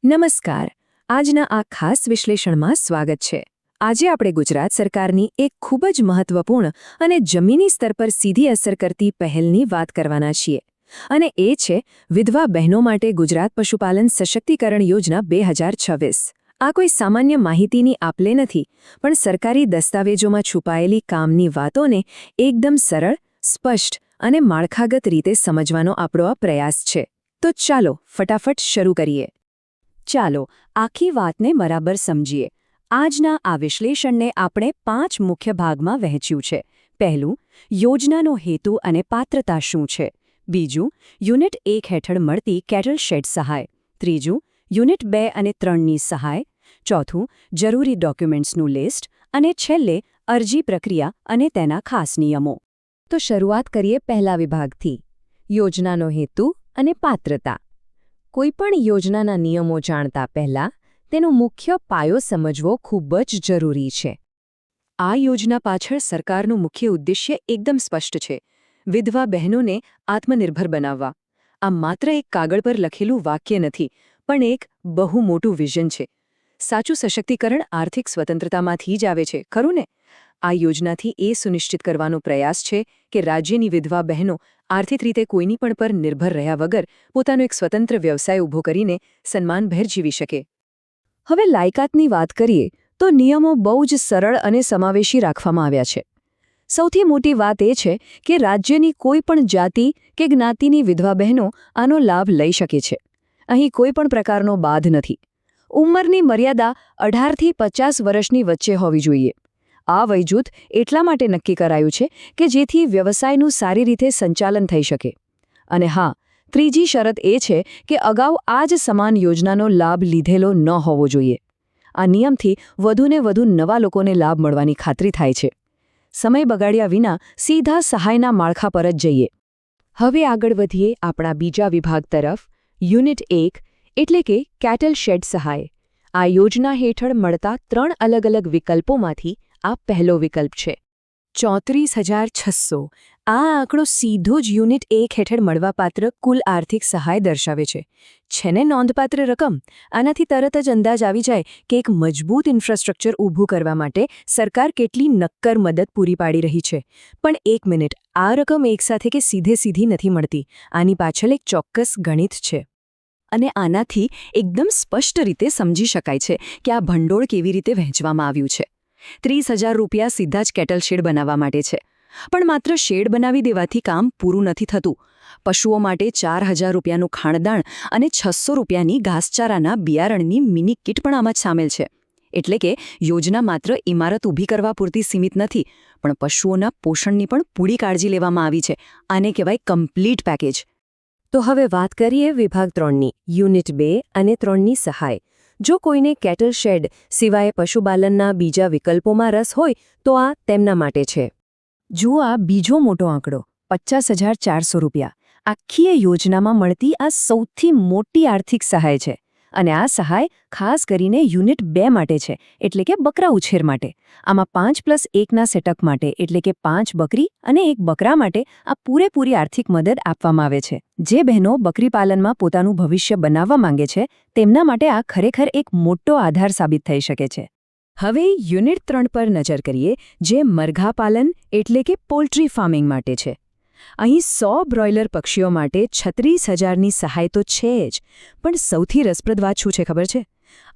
નમસ્કાર. આજના આ ખાસ વિશ્લેષણમાં સ્વાગત છે. આજે આપણે ગુજરાત સરકારની એક ખૂબ જ મહત્વપૂર્ણ અને જમીની સ્તર પર સીધી અસર કરતી પહેલની વાત કરવાના છીએ. અને એ છે વિધવા બહેનો માટે ગુજરાત પશુપાલન સશક્તિકરણ યોજના 2026. આ કોઈ સામાન્ય માહિતીની આપલે નથી, પણ સરકારી દસ્તાવેજોમાં છુપાયેલી કામની વાતોને એકદમ સરળ, સ્પષ્ટ અને માળખાગત રીતે સમજવાનો આપણો આ પ્રયાસ છે. તો ચાલો ફટાફટ શરૂ કરીએ. ચાલો આખી વાતને બરાબર સમજીએ. આજના આ વિશ્લેષણને આપણે 5 મુખ્ય ભાગમાં વહેંચ્યું છે. પહેલું, યોજનાનો હેતુ અને પાત્રતા શું છે. બીજું, યુનિટ 1 હેઠળ મળતી કેટલ શેડ સહાય. ત્રીજું, યુનિટ 2 અને 3ની સહાય. ચોથું, જરૂરી ડોક્યુમેન્ટ્સનું લિસ્ટ. અને છેલ્લે, અરજી પ્રક્રિયા અને તેના ખાસ નિયમો. તો શરૂઆત કરીએ પહેલા વિભાગથી, યોજનાનો હેતુ અને પાત્રતા. કોઈપણ યોજનાના નિયમો જાણતા પહેલા તેનો મુખ્ય પાયો સમજવો ખૂબ જ જરૂરી છે. આ યોજના પાછળ સરકારનું મુખ્ય ઉદ્દેશ્ય એકદમ સ્પષ્ટ છે: વિધવા બહેનોને આત્મનિર્ભર બનાવવા. આ માત્ર એક કાગળ પર લખેલું વાક્ય નથી, પણ એક બહુ મોટું વિઝન છે. સાચું સશક્તિકરણ આર્થિક સ્વતંત્રતામાંથી જ આવે છે, ખરું ને? આ યોજનાથી એ સુનિશ્ચિત કરવાનો પ્રયાસ છે કે રાજ્યની વિધવા બહેનો આર્થિક રીતે કોઈની પણ પર નિર્ભર રહ્યા વગર પોતાનો એક સ્વતંત્ર વ્યવસાય ઊભો કરીને સન્માનભેર જીવી શકે. હવે લાયકાતની વાત કરીએ તો નિયમો બહુ જ સરળ અને સમાવેશી રાખવામાં આવ્યા છે. સૌથી મોટી વાત એ છે કે રાજ્યની કોઈ પણ જાતિ કે જ્ઞાતિની વિધવા બહેનો આનો લાભ લઈ શકે છે. અહીં કોઈ પણ પ્રકારનો બાધ નથી. ઉંમરની મર્યાદા 18થી 50 વર્ષની વચ્ચે હોવી જોઈએ. આ વયજૂથ એટલા માટે નક્કી કરાયું છે કે જેથી વ્યવસાયનું સારી રીતે સંચાલન થઈ શકે. અને હા, ત્રીજી શરત એ છે કે અગાઉ આ જ સમાન યોજનાનો લાભ લીધેલો ન હોવો જોઈએ. આ નિયમથી વધુને વધુ નવા લોકોને લાભ મળવાની ખાતરી થાય છે. સમય બગાડ્યા વિના સીધા સહાયના માળખા પર જ જઈએ. હવે આગળ વધીએ આપણા બીજા વિભાગ તરફ, યુનિટ 1 એટલે કે કેટલ શેડ સહાય. આ યોજના હેઠળ મળતા 3 અલગ અલગ વિકલ્પોમાંથી આ પહેલો વિકલ્પ છે. 34,600. આ આંકડો સીધો જ યુનિટ 1 હેઠળ મળવાપાત્ર કુલ આર્થિક સહાય દર્શાવે છે. છે ને નોંધપાત્ર રકમ? આનાથી તરત જ અંદાજ આવી જાય કે એક મજબૂત ઇન્ફ્રાસ્ટ્રક્ચર ઊભું કરવા માટે સરકાર કેટલી નક્કર મદદ પૂરી પાડી રહી છે. પણ એક મિનિટ, આ રકમ એકસાથે કે સીધી નથી મળતી. આની પાછળ એક ચોક્કસ ગણિત છે. અને આનાથી એકદમ સ્પષ્ટ રીતે સમજી શકાય છે કે આ ભંડોળ કેવી રીતે વહેંચવામાં આવ્યું છે. 30,000 રૂપિયા સીધા જ કેટલ શેડ બનાવવા માટે છે. પણ માત્ર શેડ બનાવી દેવાથી કામ પૂરું નથી થતું. પશુઓ માટે 4,000 રૂપિયાનું ખાણદાણ અને 600 રૂપિયાની ઘાસચારાના બિયારણની મિની કિટ પણ આમાં જ સામેલ છે. એટલે કે યોજના માત્ર ઇમારત ઊભી કરવા પૂરતી સીમિત નથી, પણ પશુઓના પોષણની પણ પૂરી કાળજી લેવામાં આવી છે. આને કહેવાય કમ્પ્લીટ પેકેજ. તો હવે વાત કરીએ વિભાગ 3ની, યુનિટ 2 અને 3ની સહાય. જો કોઈને કેટલ શેડ સિવાય પશુપાલનના બીજા વિકલ્પોમાં રસ હોય તો આ તેમના માટે છે. જુઓ આ બીજો મોટો આંકડો, 50,400 રૂપિયા. આખી યોજનામાં મળતી આ સૌથી મોટી આર્થિક સહાય છે. અને આ સહાય ખાસ કરીને યુનિટ 2 માટે છે, એટલે કે બકરા ઉછેર માટે. આમાં 5+1ના સેટઅપ માટે, એટલે કે 5 બકરી અને 1 બકરા માટે આ પૂરેપૂરી આર્થિક મદદ આપવામાં આવે છે. જે બહેનો બકરી પાલનમાં પોતાનું ભવિષ્ય બનાવવા માંગે છે તેમના માટે આ ખરેખર એક મોટો આધાર સાબિત થઈ શકે છે. હવે યુનિટ 3 પર નજર કરીએ, જે મરઘા પાલન એટલે કે પોલ્ટ્રી ફાર્મિંગ માટે છે. અહીં 100 બ્રોઇલર પક્ષીઓ માટે 36,000ની સહાય તો છે જ, પણ સૌથી રસપ્રદ વાત શું છે ખબર છે?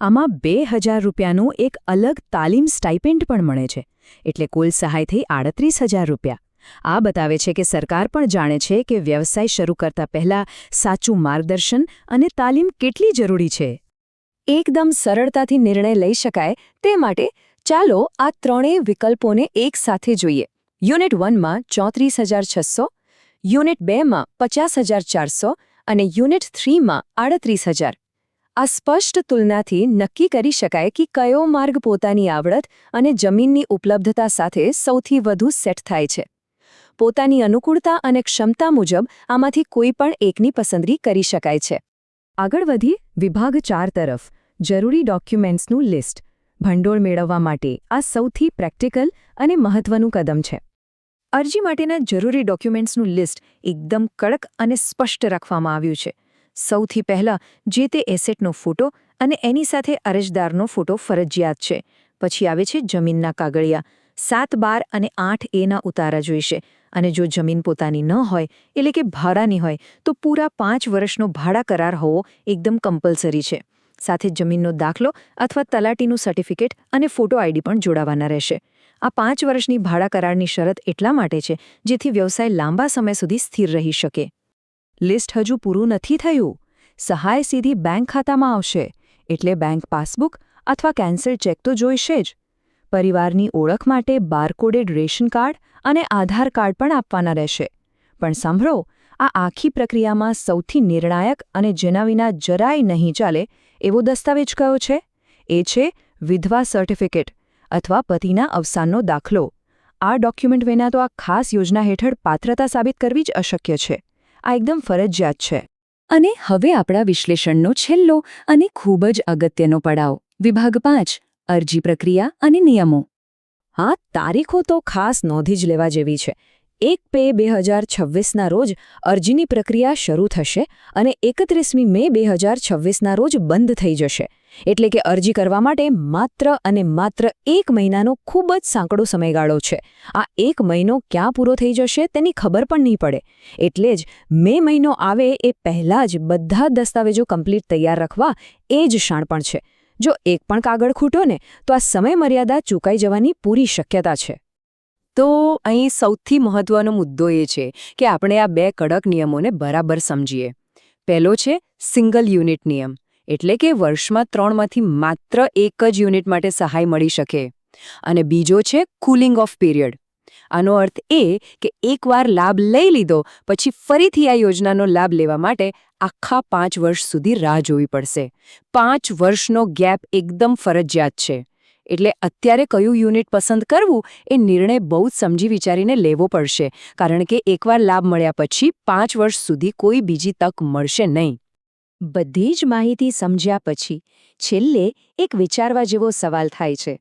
આમાં 2,000 રૂપિયાનું એક અલગ તાલીમ સ્ટાઇપેન્ડ પણ મળે છે. એટલે કુલ સહાય થઈ 38,000 રૂપિયા. આ બતાવે છે કે સરકાર પણ જાણે છે કે વ્યવસાય શરૂ કરતા પહેલા સાચું માર્ગદર્શન અને તાલીમ કેટલી જરૂરી છે. એકદમ સરળતાથી નિર્ણય લઈ શકાય તે માટે ચાલો આ ત્રણેય વિકલ્પોને એક સાથે જોઈએ. યુનિટ 1માં 34,600, યુનિટ 2માં 50,400 અને યુનિટ 3માં 38,000. આ સ્પષ્ટ તુલનાથી નક્કી કરી શકાય કે કયો માર્ગ પોતાની આવડત અને જમીનની ઉપલબ્ધતા સાથે સૌથી વધુ સેટ થાય છે. પોતાની અનુકૂળતા અને ક્ષમતા મુજબ આમાંથી કોઈ પણ એકની પસંદગી કરી શકાય છે. આગળ વધી વિભાગ 4 તરફ, જરૂરી ડોક્યુમેન્ટ્સનું લિસ્ટ. ભંડોળ મેળવવા માટે આ સૌથી પ્રેક્ટિકલ અને મહત્વનું કદમ છે. અરજી માટેના જરૂરી ડોક્યુમેન્ટ્સનું લિસ્ટ એકદમ કડક અને સ્પષ્ટ રાખવામાં આવ્યું છે. સૌથી પહેલાં જે તે એસેટનો ફોટો અને એની સાથે અરજદારનો ફોટો ફરજિયાત છે. પછી આવે છે જમીનના કાગળિયા. 7, 12 અને 8A ઉતારા જોઈશે. અને જો જમીન પોતાની ન હોય એટલે કે ભાડાની હોય તો પૂરા 5 વર્ષનો ભાડા કરાર હોવો એકદમ કમ્પલસરી છે. સાથે જમીનનો દાખલો અથવા તલાટીનું સર્ટિફિકેટ અને ફોટો આઈડી પણ જોડાવાના રહેશે. આ 5 વર્ષની ભાડા કરારની શરત એટલા માટે છે જેથી વ્યવસાય લાંબા સમય સુધી સ્થિર રહી શકે. લિસ્ટ હજુ પૂરું નથી થયું. સહાય સીધી બેંક ખાતામાં આવશે, એટલે બેંક પાસબુક અથવા કેન્સલ ચેક તો જોઈશે જ. પરિવારની ઓળખ માટે બારકોડેડ રેશન કાર્ડ અને આધાર કાર્ડ પણ આપવાના રહેશે. પણ સાંભળો, આ આખી પ્રક્રિયામાં સૌથી નિર્ણાયક અને જેના વિના જરાય નહીં ચાલે એવો દસ્તાવેજ કયો છે? એ છે વિધવા સર્ટિફિકેટ અથવા પતિના અવસાનનો દાખલો. આ ડોક્યુમેન્ટ વિના તો આ ખાસ યોજના હેઠળ પાત્રતા સાબિત કરવી જ અશક્ય છે. આ એકદમ ફરજિયાત છે. અને હવે આપણા વિશ્લેષણનો છેલ્લો અને ખૂબ જ અગત્યનો પડાવ, વિભાગ 5, અરજી પ્રક્રિયા અને નિયમો. હા, તારીખો તો ખાસ નોંધી જ લેવા જેવી છે. 1 મે 2026ના રોજ અરજીની પ્રક્રિયા શરૂ થશે અને 31 મે 2026ના રોજ બંધ થઈ જશે. એટલે કે અરજી કરવા માટે માત્ર અને માત્ર 1 મહિનાનો ખૂબ જ સાંકડો સમયગાળો છે. આ 1 મહિનો ક્યાં પૂરો થઈ જશે તેની ખબર પણ નહીં પડે. એટલે જ મે મહિનો આવે એ પહેલાં જ બધા દસ્તાવેજો કમ્પ્લીટ તૈયાર રાખવા એ જ શાણપણ છે. જો એક પણ કાગળ ખૂટો ને તો આ સમયમર્યાદા ચૂકાઈ જવાની પૂરી શક્યતા છે. તો અહીં સૌથી મહત્વનો મુદ્દો એ છે કે આપણે આ 2 કડક નિયમોને બરાબર સમજીએ. પહેલો છે સિંગલ યુનિટ નિયમ, એટલે કે વર્ષમાં 3માંથી માત્ર 1 જ યુનિટ માટે સહાય મળી શકે. અને બીજો છે કુલિંગ ઓફ પીરિયડ. આનો અર્થ એ કે એકવાર લાભ લઈ લીધો પછી ફરીથી આ યોજનાનો લાભ લેવા માટે આખા 5 વર્ષ સુધી રાહ જોવી પડશે. 5 વર્ષનો ગેપ એકદમ ફરજિયાત છે. એટલે અત્યારે કયું યુનિટ પસંદ કરવું એ નિર્ણય બહુ જ સમજી વિચારીને લેવો પડશે, કારણ કે એકવાર લાભ મળ્યા પછી 5 વર્ષ સુધી કોઈ બીજી તક મળશે નહીં. બધી જ માહિતી સમજ્યા પછી છેલ્લે એક વિચારવા જેવો સવાલ થાય છે.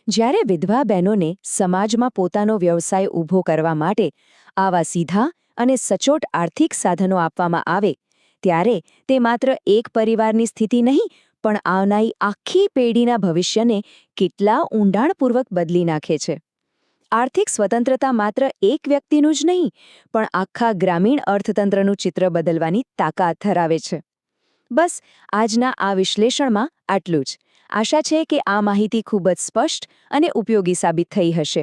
જ્યારે વિધવા બહેનોને સમાજમાં પોતાનો વ્યવસાય ઊભો કરવા માટે આવા સીધા અને સચોટ આર્થિક સાધનો આપવામાં આવે, ત્યારે તે માત્ર એક પરિવારની સ્થિતિ નહીં પણ આવનારી આખી પેઢીના ભવિષ્યને કેટલા ઊંડાણપૂર્વક બદલી નાખે છે. આર્થિક સ્વતંત્રતા માત્ર એક વ્યક્તિનું જ નહીં પણ આખા ગ્રામીણ અર્થતંત્રનું ચિત્ર બદલવાની તાકાત ધરાવે છે. બસ આજના આ વિશ્લેષણમાં આટલું જ. આશા છે કે આ માહિતી ખૂબ જ સ્પષ્ટ અને ઉપયોગી સાબિત થઈ હશે.